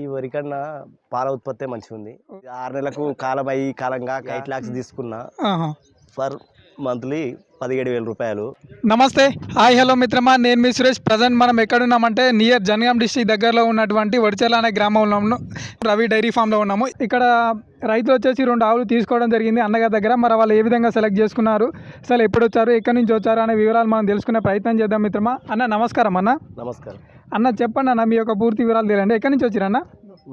ఈ వరికన్నా పాల ఉత్పత్తే మంచిగుంది. 6 నెలలకు కాలం అయ్యి కాలంగా 8 lakhs తీసుకున్నా. ఫర్ మంత్లీ 17,000 రూపాయలు. నమస్తే, హాయ్, హలో మిత్రమా, నేను మీ సురేష్. ప్రజెంట్ మనం ఎక్కడున్నామంటే నియర్ జనగాం డిస్ట్రిక్ట్ దగ్గరలో ఉన్నటువంటి వడిచెర్ల అనే గ్రామంలో ఉన్నాము. రవి డైరీ ఫామ్లో ఉన్నాము. ఇక్కడ రైతులు వచ్చేసి 2 ఆవులు తీసుకోవడం జరిగింది అన్నగారి దగ్గర. మరి వాళ్ళు ఏ విధంగా సెలెక్ట్ చేసుకున్నారు, అసలు ఎప్పుడు వచ్చారు, ఎక్కడి నుంచి వచ్చారు అనే వివరాలు మనం తెలుసుకునే ప్రయత్నం చేద్దాం మిత్రమా. అన్న నమస్కారం. అన్న నమస్కారం అన్న, చెప్పండి అన్న, మీ యొక్క పూర్తి వివరాలు తెలియండి. ఎక్కడి నుంచి వచ్చారన్న?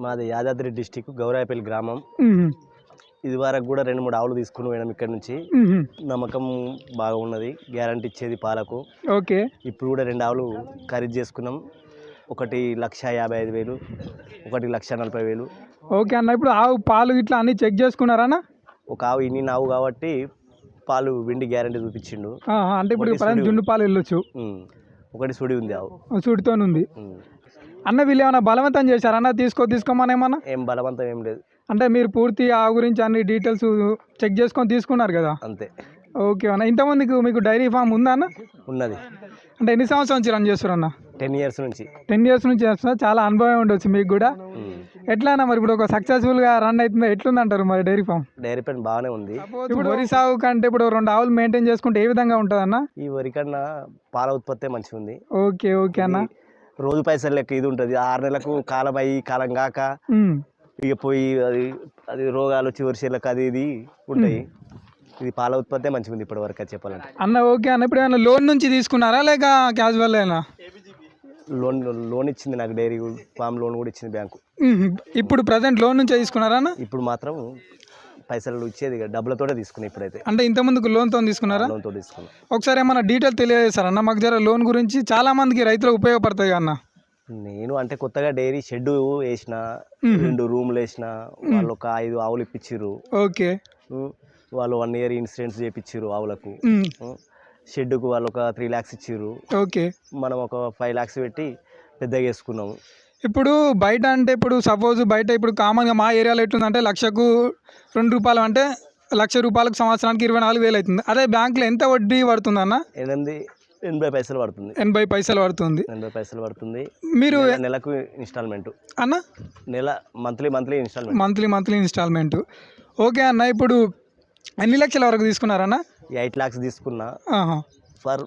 మాది యాదాద్రి డిస్టిక్ గౌరాయపల్లి గ్రామం. ఇది వరకు కూడా 2-3 ఆవులు తీసుకుని పోయినాం ఇక్కడ నుంచి. నమ్మకం బాగా ఉన్నది, గ్యారంటీ ఇచ్చేది పాలకు. ఓకే. ఇప్పుడు కూడా 2 ఆవులు ఖరీదు చేసుకున్నాం. ఒకటి 1,55,000, ఒకటి 1,40,000. ఓకే అన్న, ఇప్పుడు ఆవు పాలు ఇట్లా అన్ని చెక్ చేసుకున్నారన్న? ఒక ఆవు ఇన్ని ఆవు కాబట్టి పాలు విండి గ్యారంటీ చూపించిండు. అంటే ఇప్పుడు జున్ను పాలు వెళ్ళొచ్చు. ఒకటి సుడి ఉంది, ఆవు సుడితో ఉంది. అన్న వీళ్ళు ఏమన్నా బలవంతం చేశారన్న తీసుకోమని? ఏమన్నా ఏం బలవంతం ఏం లేదు, అంటే మీరు పూర్తి ఆ గురించి అన్ని డీటెయిల్స్ చెక్ చేసుకొని తీసుకున్నారు కదా? అంతే. ఓకే అన్న, ఇంతమందికి మీకు డైరీ ఫామ్ ఉందా అన్న? ఉన్నది. అంటే ఎన్ని సంవత్సరాల నుంచి రన్ చేస్తారు అన్న? 10 years నుంచి. 10 years నుంచి చేస్తున్నా. చాలా అనుభవం ఉండొచ్చు మీకు కూడా. ఎట్లా అన్న మరి ఇప్పుడు ఒక సక్సెస్ఫుల్గా రన్ అవుతుందా, ఎట్లుంది అంటారు మరి డైరీ ఫామ్? డైరీ ఫామ్ బాగానే ఉంది. ఇప్పుడు వరి సాగు కంటే ఇప్పుడు 2 ఆవులు మెయింటైన్ చేసుకుంటే ఏ విధంగా ఉంటుంది అన్న? ఈ వరి కన్నా పాల ఉత్పత్తే మంచిగా ఉంది. ఓకే ఓకే అన్న. రోజు పైసలు లెక్క ఇది ఉంటుంది. 6 నెలలకు కాలం అయ్యి కాలం కాక ఇక పోయి అది రోగాలు చివరిసేలకు అది ఇది ఉంటాయి. ఇది పాల ఉత్పత్తే మంచిగా ఉంది ఇప్పటి వరకు చెప్పాలంటే అన్న. ఓకే అన్న, ఇప్పుడు ఏమైనా లోన్ నుంచి తీసుకున్నారా లేక క్యాజువల్ అయినా? లోన్ ఇచ్చింది నాకు, డైరీ ఫామ్ లోన్ కూడా ఇచ్చింది బ్యాంకు. ఇప్పుడు ప్రజెంట్ లోన్ నుంచే తీసుకున్నారా అన్న? ఇప్పుడు మాత్రం పైసలు ఇచ్చేది డబ్బులతోనే తీసుకున్నా ఇప్పుడైతే. అంటే ఇంతకుముందుకు లోన్తో తీసుకున్నారా? లోన్తో తీసుకున్నా. ఒకసారి ఏమన్నా డీటెయిల్ తెలియజేస్తారా అన్న మాకు జర లోన్ గురించి? చాలా మందికి రైతులకు ఉపయోగపడతాయి అన్న. నేను అంటే కొత్తగా డైరీ షెడ్ వేసిన, 2 రూమ్లు వేసిన, వాళ్ళు ఒక 5 ఆవులు ఇప్పించారు. ఓకే. వాళ్ళు 1 year ఇన్సూరెన్స్ చేయించారు ఆవులకు. షెడ్కు వాళ్ళు ఒక 3 lakhs ఇచ్చారు. ఓకే. మనం ఒక 5 lakhs పెట్టి పెద్దగా వేసుకున్నాము. ఇప్పుడు బయట అంటే ఇప్పుడు సపోజ్ బయట ఇప్పుడు కామన్గా మా ఏరియాలో ఎట్లుందంటే 1,00,000కు 2 రూపాయలు అంటే 1,00,000 రూపాయలకు సంవత్సరానికి 24,000 అవుతుంది. అదే బ్యాంకులో ఎంత వడ్డీ పడుతుంది అన్న? 80 పైసలు పడుతుంది. 80 పైసలు పడుతుంది. 80 పైసలు పడుతుంది. మీరు నెలకు ఇన్స్టాల్మెంట్ అన్న? Monthly instalment. Monthly instalment. Okay అన్న, ఇప్పుడు ఎన్ని లక్షల వరకు తీసుకున్నారన్న? 8 lakhs తీసుకున్నా. ఫర్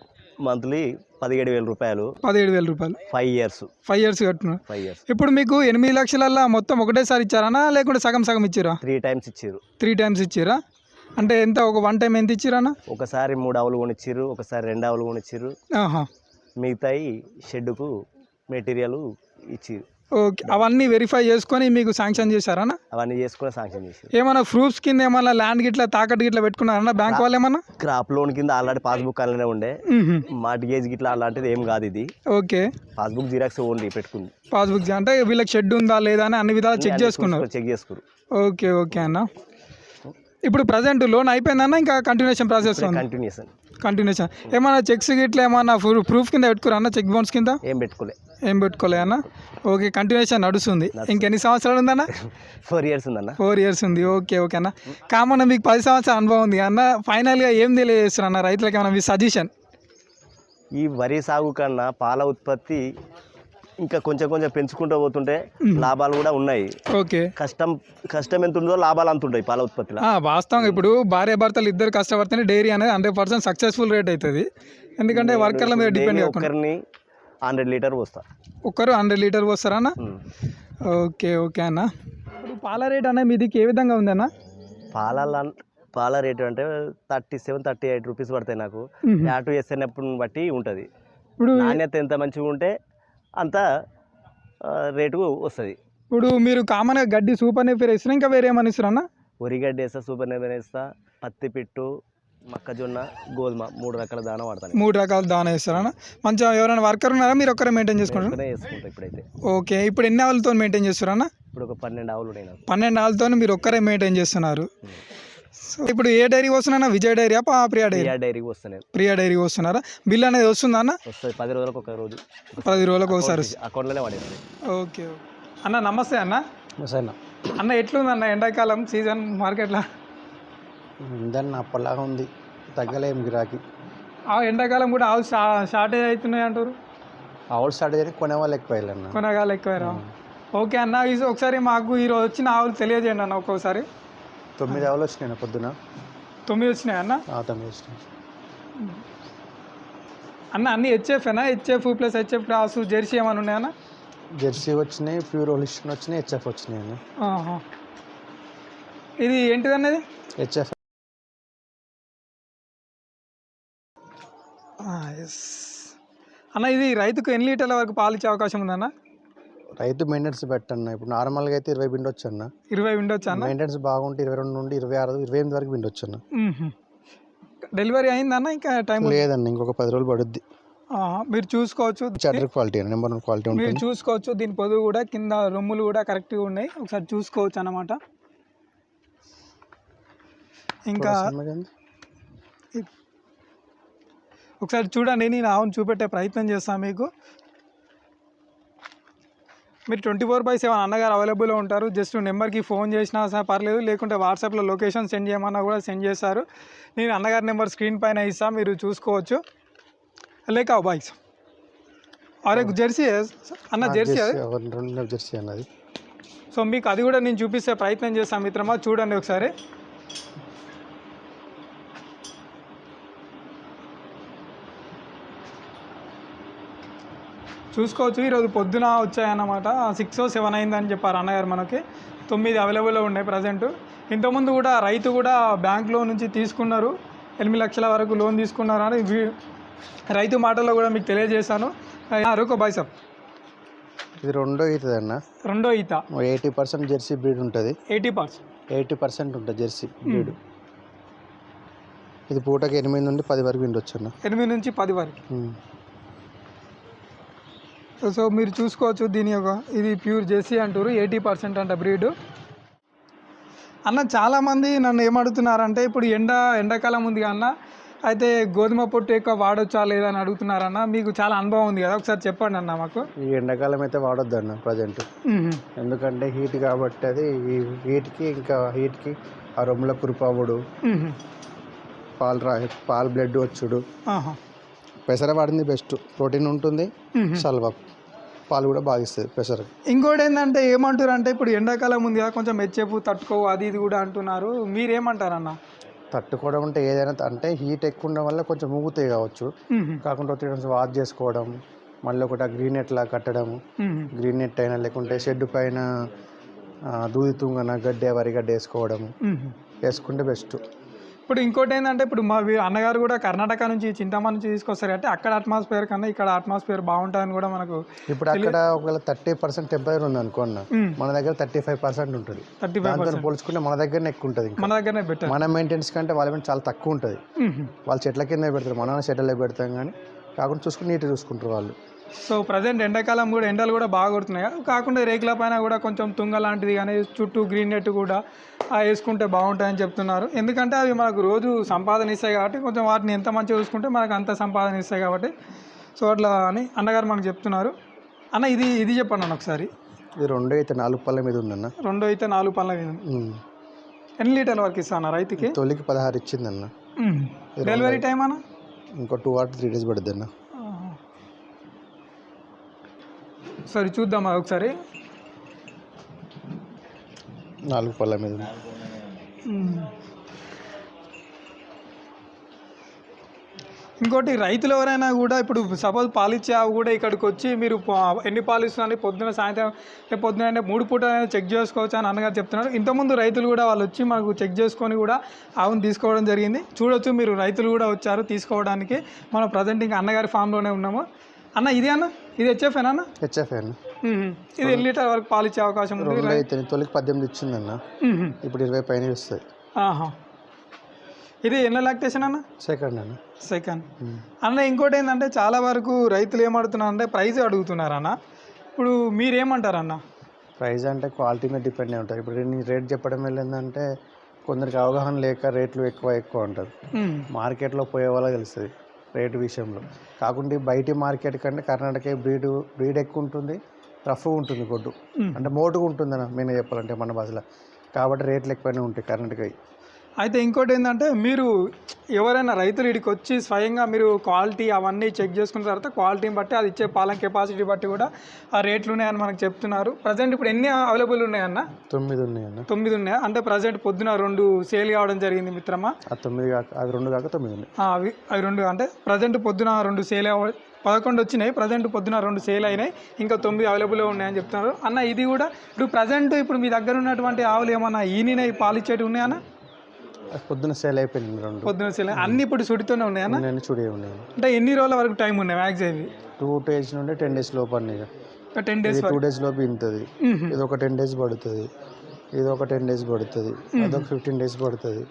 మంత్లీ 17,000 రూపాయలు. 17,000 రూపాయలు. 5 years. 5 years కట్టున్నారు. 5 years. ఇప్పుడు మీకు 8 లక్షలల్లో మొత్తం ఒకటేసారి ఇచ్చారన్నా లేకుంటే సగం ఇచ్చారా? 3 times ఇచ్చారు. 3 times ఇచ్చారా? అంటే ఎంత, ఒక 1 time ఎంత ఇచ్చారన్నా? ఒకసారి 3 ఆవులు కొనిచ్చారు, ఒకసారి 2 ఆవులు కొనిచ్చారు. మిగతాయి షెడ్కు మెటీరియల్ ఇచ్చారు. ఓకే. అవన్నీ వెరిఫై చేసుకొని మీకు శాంక్షన్ చేశారన్నా? అవన్నీ చేసుకొని శాంక్షన్ చేశారు. ఏమన్నా ప్రూఫ్స్ కింద ఏమన్నా ల్యాండ్ గిట్లా తాకట్టు గిట్లా పెట్టుకున్నారన్నా బ్యాంక్ వాళ్ళు ఏమన్నా? క్రాప్ లోన్ కింద ఆల్రెడీ పాస్బుక్ అలానే ఉండే. మార్టిగేజ్ గిట్లా అలాంటిది ఏం కాదు ఇది. ఓకే. పాస్బుక్ జిరాక్స్ ఓన్లీ పెట్టుకుంది. పాస్బుక్ అంటే వీళ్ళకి షెడ్ ఉందా లేదా అని అన్ని విధాలు చెక్ చేసుకున్నారు. ఓకే ఓకే అన్న. ఇప్పుడు ప్రజెంట్ లోన్ అయిపోయిందన్న, ఇంకా కంటిన్యూషన్ ప్రాసెస్? కంటిన్యూషన్. ఏమన్నా చెక్స్ గిట్లా ఏమన్నా ప్రూఫ్ కింద పెట్టుకురా అన్న? చెక్ బౌన్స్ కింద ఏం పెట్టుకోలే అన్న? ఓకే, కంటిన్యూషన్ నడుస్తుంది. ఇంకెన్ని సంవత్సరాలు ఉందన్న? 4 years ఉందన్న. 4 years ఉంది. ఓకే ఓకే అన్న. కామన్ మీకు 10 సంవత్సరాల అనుభవం ఉంది అన్న. ఫైనల్గా ఏం తెలియజేస్తారు అన్న రైతులకి, ఏమన్నా మీ సజెషన్? ఈ వరి సాగు కన్నా పాల ఉత్పత్తి ఇంకా కొంచెం పెంచుకుంటూ పోతుంటే లాభాలు కూడా ఉన్నాయి. ఓకే. కష్టం ఎంత ఉందో లాభాలు అంత ఉంటాయి పాల ఉత్పత్తిలో. వాస్తవంగా ఇప్పుడు భార్య భర్తలు ఇద్దరు కష్టపడితేనే డైరీ అనేది 100% సక్సెస్ఫుల్ రేట్ అవుతుంది. ఎందుకంటే వర్కర్ల మీద డిపెండ్ కాకుండా. ఒకరిని 100 లీటర్ పోస్తా. ఒక్కరు 100 లీటర్ పోస్తారా అన్న? ఓకే ఓకే అన్న. ఇప్పుడు పాల రేట్ అనేది మీదికి ఏ విధంగా ఉంది అన్న? పాల రేటు అంటే 37-38 రూపీస్ పడతాయి నాకు. యాటు ఎస్ఎన్ఎఫ్ని బట్టి ఉంటుంది. ఇప్పుడు నాణ్యత ఎంత మంచిగా ఉంటే అంత రేటు వస్తుంది. ఇప్పుడు మీరు కామన్గా గడ్డి సూపర్ నేపియర్ వేస్తున్నా, ఇంకా వేరే ఏమని ఇస్తారా అన్న? వరి గడ్డి వేస్తా, సూపర్ నేపియర్ వేస్తా, పత్తి పిట్టు, మొక్కజొన్న, గోధుమ 3 రకాల దానా వాడతాను. 3 రకాల దానా వేస్తారా? మంచిగా ఎవరైనా వర్కర్ ఉన్నారా, మీరు ఒక్కరే మెయింటైన్ చేసుకుంటారా? వేసుకుంటా ఇప్పుడైతే. ఓకే. ఇప్పుడు ఎన్ని ఆవులతో మెయింటైన్ చేస్తారా అన్న? ఇప్పుడు ఒక 12 ఆవులు ఉన్నాయి. 12 ఆవులతో మీరు ఒక్కరే మెయింటైన్ చేస్తున్నారు. ఇప్పుడు ఏ డైరీ వస్తున్నా? విజయ్ డైరీ, ప్రియా డైరీ వస్తున్నాయి. ప్రియా డైరీ వస్తున్నారా? బిల్ అనేది వస్తుందా అన్న? 10 రోజులకు ఒక రోజు. 10 రోజులకు ఒకసారి అకౌంట్లోనే వాడేది. ఓకే అన్న. నమస్తే అన్న. అన్న ఎట్లుంది అన్న ఎండాకాలం సీజన్ మార్కెట్లో? ఉందన్న అప్పలాగా ఉంది, తగ్గలేం గిరాకీ. ఎండాకాలం కూడా ఆవులు షార్టేజ్ అవుతున్నాయి అంటారు. ఆవులు షార్టేజ్ కొనే వాళ్ళు ఎక్కువ. కొనగాళ్ళు ఎక్కువ. ఓకే అన్న, ఇది ఒకసారి మాకు ఈరోజు వచ్చిన ఆవులు తెలియజేయండి అన్న ఒక్కొక్కసారి. 9 ఆవులు వచ్చినాయి పొద్దున. 9 వచ్చినాయి అన్న. 9 వచ్చినాయి అన్న. అన్ని హెచ్ఎఫ్నా? HF plus HF cross Jersey ఏమైనా ఉన్నాయన్న? జెర్సీ వచ్చినాయి, ప్యూర్ హోలిస్టిన్ వచ్చినాయి, హెచ్ఎఫ్ వచ్చినాయి అన్న. ఇది ఏంటిది అన్నది? హెచ్ఎఫ్. అన్న ఇది రైతుకు ఎన్ని లీటర్ల వరకు పాలు ఇచ్చే అవకాశం ఉందన్న? రైతు మెయింటెనెన్స్ పెట్టన్న. ఇప్పుడు నార్మల్గా అయితే 20 పిండొచ్చు అన్న. 20 పిండొచ్చు అన్న. మెయింటెనెన్స్ బాగుంటే 22 నుండి 26, 28 వరకు పిండొచ్చు అన్న. డెలివరీ అయిందన్న? ఇంకా టైం లేదన్న, ఇంకొక 10 రోజులు పడుద్ది. మీరు చూసుకోవచ్చు. చటర్ క్వాలిటీ అన్న, నెంబర్ 1 క్వాలిటీ ఉంటుంది. మీరు చూసుకోవచ్చు. దీని పొదుగు కూడా కింద రొమ్ములు కూడా కరెక్ట్గా ఉన్నాయి, ఒకసారి చూసుకోవచ్చు అన్నమాట. ఇంకా ఒకసారి చూడండి, నేను ఆవును చూపెట్టే ప్రయత్నం చేస్తాను మీకు. మీరు 24/7 అన్నగారు అవైలబుల్లో ఉంటారు. జస్ట్ నెంబర్కి ఫోన్ చేసినా పర్లేదు, లేకుంటే వాట్సాప్లో లొకేషన్ సెండ్ చేయమన్నా కూడా సెండ్ చేస్తారు. నేను అన్నగారి నెంబర్ స్క్రీన్ పైన ఇస్తాను, మీరు చూసుకోవచ్చు. లేక బాయ్స్ అరే జెర్సీ అన్న, జెర్సీ జెర్సీ అన్నది. సో మీకు అది కూడా నేను చూపిస్తే ప్రయత్నం చేస్తాను మిత్రమా, చూడండి ఒకసారి. చూసుకోవచ్చు. ఈరోజు పొద్దున వచ్చాయన్నమాట. 6 or 7 అయిందని చెప్పారు అన్నగారు. మనకి 9 అవైలబుల్లో ఉన్నాయి ప్రజెంట్. ఇంతకుముందు కూడా రైతు కూడా బ్యాంక్లో నుంచి తీసుకున్నారు, 8 లక్షల వరకు లోన్ తీసుకున్నారు అని రైతు మాటల్లో కూడా మీకు తెలియజేశాను. రూకో బాయ్ సార్, ఇది రెండో ఈత అన్న. రెండో ఈత. 80% జెర్సీ బ్రీడ్ ఉంటుంది. 80% ఉంటుంది జెర్సీ బ్రీడ్. ఇది పూటకి 8 నుండి 10 వరకు పిండొచ్చు అన్న. 8 నుంచి 10 వరకు. సో మీరు చూసుకోవచ్చు. దీని యొక్క ఇది ప్యూర్ జెర్సీ అంటారు, 80% అంట బ్రీడ్. అన్న చాలామంది నన్ను ఏమడుగుతున్నారంటే, ఇప్పుడు ఎండాకాలం ఉంది అన్న, అయితే గోధుమ పొట్టు ఎక్కువ వాడొచ్చా లేదా అని అడుగుతున్నారన్న. మీకు చాలా అనుభవం ఉంది కదా, ఒకసారి చెప్పండి అన్న మాకు. ఈ ఎండాకాలం అయితే వాడొద్దు అన్న ప్రజెంట్. ఎందుకంటే హీట్ కాబట్టి, అది ఈ హీట్కి ఆ రొమ్ముల కురిపావుడు, పాలు బ్లడ్ వచ్చుడు. పెసర వాడింది బెస్ట్, ప్రోటీన్ ఉంటుంది, సల్వ పాలు కూడా బాగా ఇస్తుంది పెసర. ఇంకోటి ఏంటంటే ఏమంటారు అంటే, ఇప్పుడు ఎండాకాలం ఉంది కదా, కొంచెం హెచ్ఎఫ్ తట్టుకోవు అది ఇది కూడా అంటున్నారు, మీరేమంటారన్న? తట్టుకోవడం అంటే ఏదైనా అంటే హీట్ ఎక్కువ ఉండడం వల్ల కొంచెం ఊగుతాయి కావచ్చు. కాకుండా 3 days వాష్ చేసుకోవడం, మళ్ళీ ఒకటి గ్రీన్ నెట్ లా కట్టడం, గ్రీన్ నెట్ అయినా లేకుంటే షెడ్ పైన దూది తుంగన వరి గడ్డ వేసుకుంటే బెస్ట్. ఇప్పుడు ఇంకోటి ఏంటంటే, ఇప్పుడు మా అన్నగారు కూడా కర్ణాటక నుంచి చింతామణి నుంచి తీసుకొస్తారు అంటే, అక్కడ అట్మాస్ఫియర్ కన్నా ఇక్కడ అట్మాస్ఫియర్ బాగుంటుందని కూడా మనకు. ఇప్పుడు అక్కడ ఒకవేళ 30% టెంపరేచర్ ఉంది అనుకున్నా, మన దగ్గర 35% ఉంటుంది. 35% పోల్చుకుంటే మన దగ్గరనే ఎక్కువ ఉంటుంది. మన దగ్గరనే బెటర్. మన మెయింటెనెన్స్ కంటే వాళ్ళ మీద చాలా తక్కువ ఉంటుంది. వాళ్ళు చెట్ల కింద పెడతారు, మనం చెట్లలో పెడతాం. కానీ కాకుండా చూసుకుని నీట్గా చూసుకుంటారు వాళ్ళు. సో ప్రజెంట్ ఎండాకాలం కూడా ఎండలు కూడా బాగా కొడుతున్నాయి, కాకుండా రేకుల పైన కూడా కొంచెం తుంగ లాంటిది కానీ చుట్టూ గ్రీన్ నెట్ కూడా వేసుకుంటే బాగుంటాయని చెప్తున్నారు. ఎందుకంటే అవి మనకు రోజు సంపాదన ఇస్తాయి కాబట్టి, కొంచెం వాటిని ఎంత మంచిగా చూసుకుంటే మనకు అంత సంపాదన ఇస్తాయి కాబట్టి, సో అట్లా అని అన్నగారు మనకు చెప్తున్నారు. అన్న ఇది చెప్పండి అన్న ఒకసారి. ఇది రెండో అయితే 4 పళ్ళ మీద ఉందన్న. రెండో అయితే 4 పళ్ళ మీద. ఎన్ని లీటర్ల వరకు ఇస్తా అన్న రైతుకి? తొలికి 16 ఇచ్చిందన్న. డెలివరీ టైం అన్న ఇంకో 2 or 3 days పడుద్ది అన్న. సరే చూద్దాం ఒకసారి. 4 పళ్ళ మీద. ఇంకోటి రైతులు ఎవరైనా కూడా ఇప్పుడు సపోజ్ పాలిచ్చే ఆవు కూడా ఇక్కడికి వచ్చి మీరు ఎన్ని పాలు ఇస్తున్నారని పొద్దున సాయంత్రం పొద్దున అంటే 3 పూట చెక్ చేసుకోవచ్చు అని అన్నగారు చెప్తున్నారు. ఇంతకుముందు రైతులు కూడా వాళ్ళు వచ్చి మనకు చెక్ చేసుకొని కూడా ఆవును తీసుకోవడం జరిగింది. చూడొచ్చు మీరు, రైతులు కూడా వచ్చారు తీసుకోవడానికి. మనం ప్రజెంట్ ఇంకా అన్నగారి ఫామ్లోనే ఉన్నాము. అన్న ఇది హెచ్ఎఫ్ అన్న? హెచ్ఎఫ్ అన్న. ఇది 8 లీటర్ వరకు పాలు ఇచ్చే అవకాశం ఉంది. తొలికి 18 ఇచ్చిందన్న, ఇప్పుడు 20 పైన ఇస్తుంది. ఇది ఎన్న లాక్టేషన్ అన్న? సెకండ్ అన్న. ఇంకోటి ఏంటంటే చాలా వరకు రైతులు ఏమడుగుతున్నారు అంటే ప్రైజ్ అడుగుతున్నారు అన్న. ఇప్పుడు మీరేమంటారన్న? ప్రైజ్ అంటే క్వాలిటీ మీద డిపెండ్ అయి ఉంటుంది. ఇప్పుడు నేను రేట్ చెప్పడం వెళ్ళిందంటే కొందరికి అవగాహన లేక రేట్లు ఎక్కువ అంటారు. మార్కెట్లో పోయే వాళ్ళకి తెలుస్తుంది రేటు విషయంలో. కాకుండా బయటి మార్కెట్ కంటే కర్ణాటక బ్రీడ్ ఎక్కువ ఉంటుంది, రఫ్గా ఉంటుంది గొడ్డు, అంటే మోటుగా ఉంటుంది అన్న మెయిన్గా చెప్పాలంటే మన భాషలో. కాబట్టి రేట్లు ఎక్కువనే ఉంటాయి కర్ణాటక. అయితే ఇంకోటి ఏంటంటే మీరు ఎవరైనా రైతులు ఇక్కడికి వచ్చి స్వయంగా మీరు క్వాలిటీ అవన్నీ చెక్ చేసుకున్న తర్వాత క్వాలిటీని బట్టి అది ఇచ్చే పాలన కెపాసిటీ బట్టి కూడా ఆ రేట్లు ఉన్నాయని మనకు చెప్తున్నారు. ప్రజెంట్ ఇప్పుడు ఎన్ని అవైలబుల్ ఉన్నాయన్న? 9 ఉన్నాయన్న. 9 ఉన్నాయా? అంటే ప్రజెంట్ పొద్దున 2 సేల్ కావడం జరిగింది మిత్రమా. ఆ 9 కాక అది 2 కాక 9 ఉన్నాయి. అవి 2 అంటే ప్రజెంట్ పొద్దున 2 సేల్ 11 వచ్చినాయి. ప్రజెంట్ పొద్దున 2 సేల్ అయినాయి. ఇంకా 9 అవైలబుల్గా ఉన్నాయని చెప్తున్నారు అన్న. ఇది కూడా ఇప్పుడు ప్రజెంట్ ఇప్పుడు మీ దగ్గర ఉన్నటువంటి ఆవులు ఏమన్నా ఈనినాయి పాలు ఇచ్చేవి ఉన్నాయన్న? పొద్దున సేల్ అయిపోయింది 2. పొద్దున సేల్ అన్ని ఇప్పుడు సుడితోనే ఉన్నాయన్న? నేను చూడే ఉన్నాయి. అంటే ఎన్ని రోజుల వరకు టైం ఉన్నాయి మ్యాక్సిమం? 2 days నుండి 10 days లోపు అన్నీ. 10 days 2 days లోపు ఇంతది. ఇది ఒక 10 days పడుతుంది, ఇది ఒక 10 days పడుతుంది, అదొక 15 days పడుతుంది.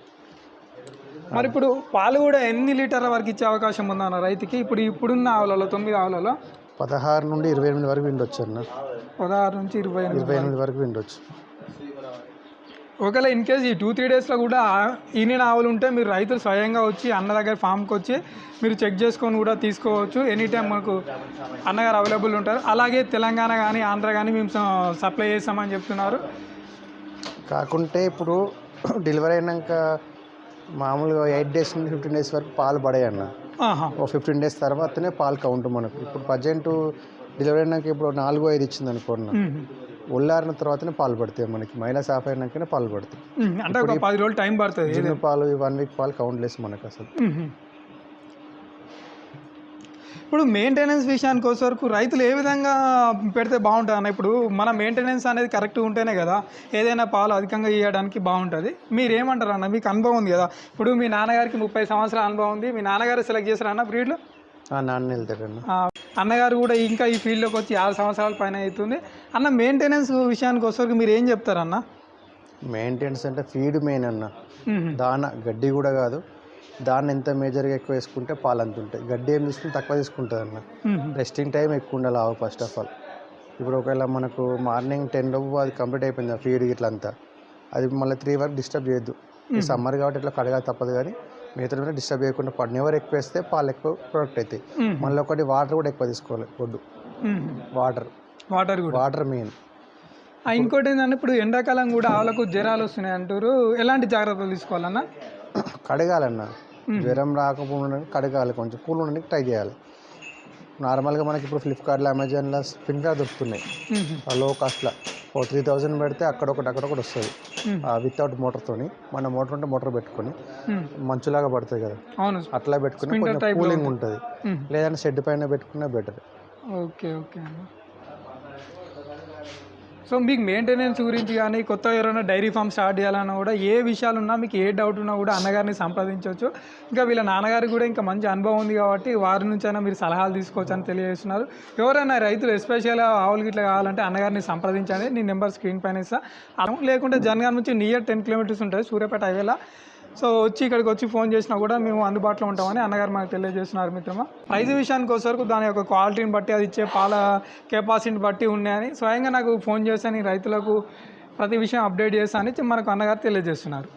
మరి ఇప్పుడు పాలు కూడా ఎన్ని లీటర్ల వరకు ఇచ్చే అవకాశం ఉందన్న రైతుకి? ఇప్పుడున్న ఆవులలో 9 ఆవులలో 16 నుండి 28 వరకు విండొచ్చు అన్న. 16 నుంచి 28 వరకు విండొచ్చు. ఒకవేళ ఇన్ కేస్ ఈ 2-3 డేస్లో కూడా ఈనిన ఆవులు ఉంటే మీరు రైతులు స్వయంగా వచ్చి అన్న దగ్గర ఫామ్కి వచ్చి మీరు చెక్ చేసుకొని కూడా తీసుకోవచ్చు. ఎనీ టైం మనకు అన్నగారు అవైలబుల్ ఉంటారు. అలాగే తెలంగాణ కానీ ఆంధ్ర కానీ మేము సప్లై చేస్తామని చెప్తున్నారు. కాకుంటే ఇప్పుడు డెలివరీ అయినాక మామూలుగా 8 days నుండి 15 days వరకు పాలు పడాయి అన్న. ఓ 15 days తర్వాతనే పాలు కౌంట్ మనకు. ఇప్పుడు ప్రజెంట్ డెలివరీ అయినాక ఇప్పుడు 4-5 ఇచ్చింది అనుకోండి, ఒళ్ళారిన తర్వాతనే పాలు పడతాయి మనకి. మైనస్ హాఫ్ అయినాకనే పాలు పడతాయి. అంటే ఒక 10 రోజులు టైం పడుతుంది. జున్ను పాలు 1 week పాలు కౌంట్లెస్ మనకు అసలు. ఇప్పుడు మెయింటెనెన్స్ విషయానికి వచ్చేవరకు రైతులు ఏ విధంగా పెడితే బాగుంటుంది అన్న? ఇప్పుడు మన మెయింటెనెన్స్ అనేది కరెక్ట్గా ఉంటేనే కదా ఏదైనా పాలు అధికంగా ఇవ్వడానికి బాగుంటుంది. మీరు ఏమంటారు అన్న? మీకు అనుభవం ఉంది కదా, ఇప్పుడు మీ నాన్నగారికి 30 సంవత్సరాల అనుభవం ఉంది. మీ నాన్నగారు సెలెక్ట్ చేశారు అన్న బ్రీడ్లు? నాన్న వెళ్తారన్న. అన్నగారు కూడా ఇంకా ఈ ఫీల్డ్లోకి వచ్చి 6 సంవత్సరాల పైన అవుతుంది అన్న. మెయింటెనెన్స్ విషయానికి వచ్చేసరికి మీరు ఏం చెప్తారన్న? మెయింటెనెన్స్ అంటే ఫీడ్ మెయిన్ అన్న. దాన గడ్డి కూడా కాదు, దాన్ని ఎంత మేజర్గా ఎక్కువ వేసుకుంటే పాలు అంత ఉంటాయి. గడ్డి ఏం తీసుకుంటే తక్కువ తీసుకుంటుంది అన్న. రెస్టింగ్ టైం ఎక్కువ ఉండాలి ఆవు ఫస్ట్ ఆఫ్ ఆల్. ఇప్పుడు ఒకవేళ మనకు మార్నింగ్ 10 లోపు అది కంప్లీట్ అయిపోయింది ఆ ఫీడ్ ఇట్లా అంతా, అది మళ్ళీ 3 వరకు డిస్టర్బ్ చేయొద్దు. ఈ సమ్మర్ కాబట్టి ఇట్లా కడగా తప్పదు, కానీ మిగతా డిస్టర్బ్ చేయకుండా నెవర్ ఎక్కువ వేస్తే పాలు ఎక్కువ ప్రొడక్ట్ అవుతాయి. మళ్ళీ ఒకటి వాటర్ కూడా ఎక్కువ తీసుకోవాలి. ఒడ్డు వాటర్ మెయిన్. ఇంకోటి ఏంటంటే ఇప్పుడు ఎండాకాలం కూడా ఆవులకు జ్వరాలు వస్తున్నాయి అంటారు, ఎలాంటి జాగ్రత్తలు తీసుకోవాలన్నా? కడగాలన్న. జ్వరం రాకపోవడం కడగాలి, కొంచెం కూల్ ఉండడానికి ట్రై చేయాలి. నార్మల్గా మనకి ఇప్పుడు ఫ్లిప్కార్ట్లో అమెజాన్లో స్ప్రింక్లర్ దొరుకుతున్నాయి లో కాస్ట్లో. 3000 పెడితే అక్కడొకటి వస్తుంది వితౌట్ మోటార్తోని. మన మోటార్ ఉంటే మోటార్ పెట్టుకొని మంచులాగా పడుతుంది కదా, అట్లా పెట్టుకుని కొంచెం కూలింగ్ ఉంటుంది. లేదంటే షెడ్ పైన పెట్టుకున్నా బెటర్. ఓకే. సో మీకు మెయింటెనెన్స్ గురించి కానీ కొత్తగా ఎవరైనా డైరీ ఫామ్ స్టార్ట్ చేయాలన్నా కూడా ఏ విషయాలు ఉన్నా మీకు ఏ డౌట్ ఉన్నా కూడా అన్నగారిని సంప్రదించవచ్చు. ఇంకా వీళ్ళ నాన్నగారికి కూడా ఇంకా మంచి అనుభవం ఉంది కాబట్టి వారి నుంచి అయినా మీరు సలహాలు తీసుకోవచ్చు అని తెలియజేస్తున్నారు. ఎవరైనా రైతులు ఎస్పెషల్గా ఆవులకి ఇట్లా కావాలంటే అన్నగారిని సంప్రదించండి. నేను నెంబర్ స్క్రీన్ పైన ఇస్తాను. లేకుంటే జనగాం నుంచి నియర్ 10 kilometers ఉంటుంది సూర్యాపేట హైవేలా. సో ఇక్కడికి వచ్చి ఫోన్ చేసినా కూడా మేము అందుబాటులో ఉంటామని అన్నగారు మనకు తెలియజేస్తున్నారు మిత్రమా. ప్రైజ్ విషయానికి వచ్చేసరికి దాని యొక్క క్వాలిటీని బట్టి అది ఇచ్చే పాల కెపాసిటీని బట్టి ఉన్నాయని స్వయంగా నాకు ఫోన్ చేశాను. రైతులకు ప్రతి విషయం అప్డేట్ చేస్తానని మనకు అన్నగారు తెలియజేస్తున్నారు.